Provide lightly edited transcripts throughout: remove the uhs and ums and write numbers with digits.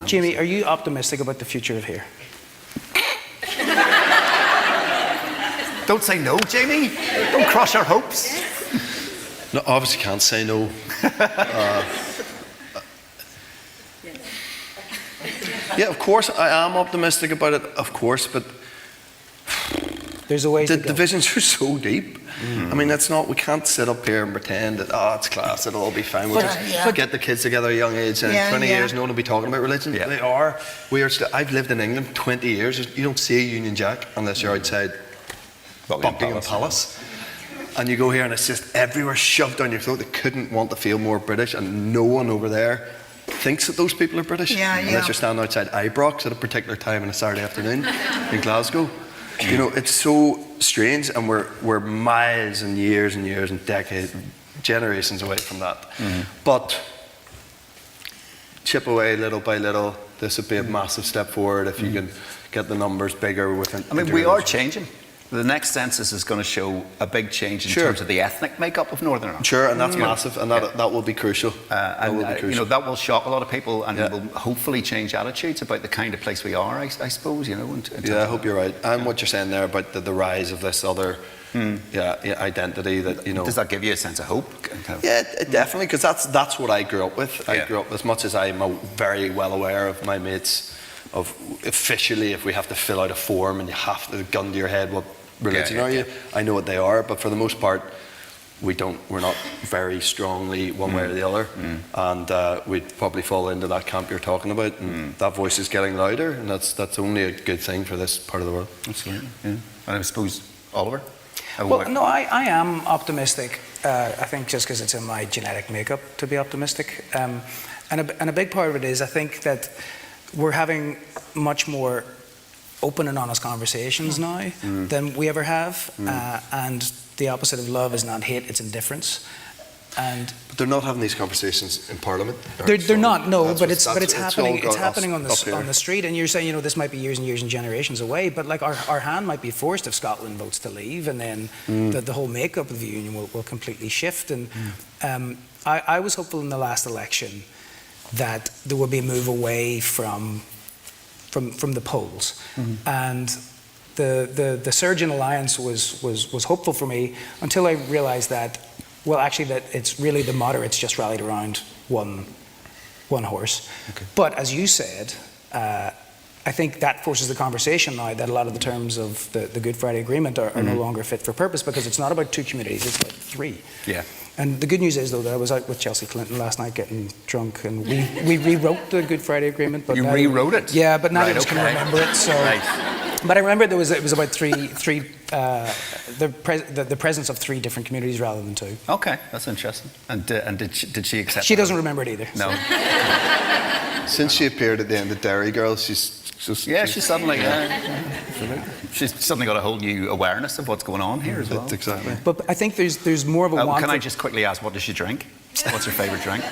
Jamie, are you optimistic about the future of here? Don't say no, Jamie. Don't crush our hopes. No, obviously can't say no. Yeah, of course, I am optimistic about it, of course, but there's a way to go. The visions are so deep. I mean, that's not, we can't sit up here and pretend that, oh, it's class, it'll all be fine. We'll just get the kids together at a young age, and in 20 years, no one will be talking about religion. Yeah. They are. We are still, I've lived in England 20 years. You don't see a Union Jack unless you're outside Buckingham Palace. And you go here and it's just everywhere shoved down your throat. They couldn't want to feel more British, and no one over there thinks that those people are British. Unless you're standing outside Ibrox at a particular time on a Saturday afternoon in Glasgow. You know, it's so strange, and we're miles and years and decades, generations away from that. But chip away little by little. This would be a massive step forward if you can get the numbers bigger within. I mean, we are changing. The next census is going to show a big change in terms of the ethnic makeup of Northern Ireland. Sure, and that's massive, and that will be crucial. You know, that will shock a lot of people, and it will hopefully change attitudes about the kind of place we are, I suppose, you know. I hope you're right. And what you're saying there about the rise of this other identity that, you know. Does that give you a sense of hope? Yeah, definitely, because that's what I grew up with. I grew up, as much as I'm very well aware of my mates, of officially, if we have to fill out a form and you have to gun to your head what religion are you? I know what they are, but for the most part, we're not very strongly one way or the other, and we'd probably fall into that camp you're talking about, and that voice is getting louder, and that's only a good thing for this part of the world. Absolutely. And I suppose, Oliver? Well, no, I am optimistic. I think just because it's in my genetic makeup to be optimistic, and a big part of it is I think that we're having much more open and honest conversations now than we ever have, and the opposite of love is not hate, it's indifference. But they're not having these conversations in Parliament. They're not, no, but it's happening. It's happening on the street, and you're saying, you know, this might be years and years and generations away, but like our hand might be forced if Scotland votes to leave, and then the whole makeup of the union will completely shift. And I was hopeful in the last election that there would be a move away from the polls, and the surge in alliance was hopeful for me until I realised that, well, actually, that it's really the moderates just rallied around one horse. But as you said, I think that forces the conversation now that a lot of the terms of the Good Friday Agreement are no longer fit for purpose, because it's not about two communities, it's about three. Yeah. And the good news is, though, that I was out with Chelsea Clinton last night getting drunk, and we rewrote the Good Friday Agreement. But you rewrote it? Yeah, but now I just can remember it. So, but I remember it was about the presence of three different communities rather than two. Okay, that's interesting. And did she accept? She doesn't remember it either. No. Since she appeared at the end of Derry Girls, she's suddenly she's suddenly got a whole new awareness of what's going on here as well. Exactly. But I think there's more of a want. Can I just quickly ask, what does she drink? What's her favourite drink?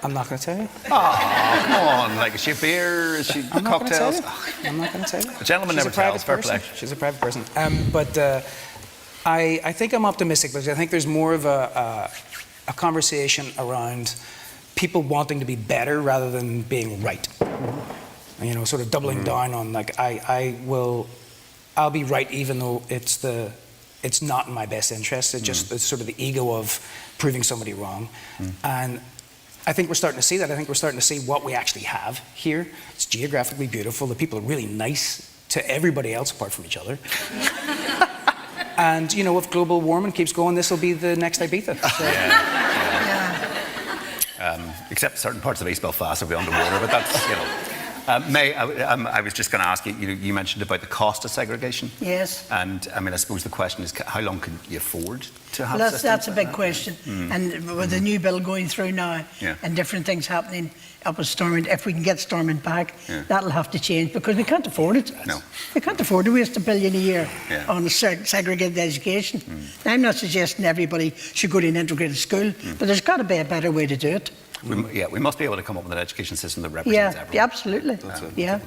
I'm not going to tell you. Oh, come on! Like, is she beer? Is she cocktails? I'm not going to tell you. A gentleman never tells. Fair play. She's a private person. But I think I'm optimistic, because I think there's more of a conversation around people wanting to be better rather than being right. You know, sort of doubling down on, like, I'll be right even though it's not in my best interest. It's just it's sort of the ego of proving somebody wrong. And I think we're starting to see that. I think we're starting to see what we actually have here. It's geographically beautiful. The people are really nice to everybody else apart from each other. And, you know, if global warming keeps going, this will be the next Ibiza. So. Except certain parts of East Belfast will be underwater, but that's, you know. May, I was just going to ask you, you mentioned about the cost of segregation. Yes. And I mean, I suppose the question is, how long can you afford to have systems that's a big question. And with the new bill going through now, and different things happening up at Stormont, if we can get Stormont back, that'll have to change, because we can't afford it. No. We can't afford to waste $1 billion a year on segregated education. Now, I'm not suggesting everybody should go to an integrated school, but there's got to be a better way to do it. We must be able to come up with an education system that represents everyone. Yeah, absolutely. That's yeah.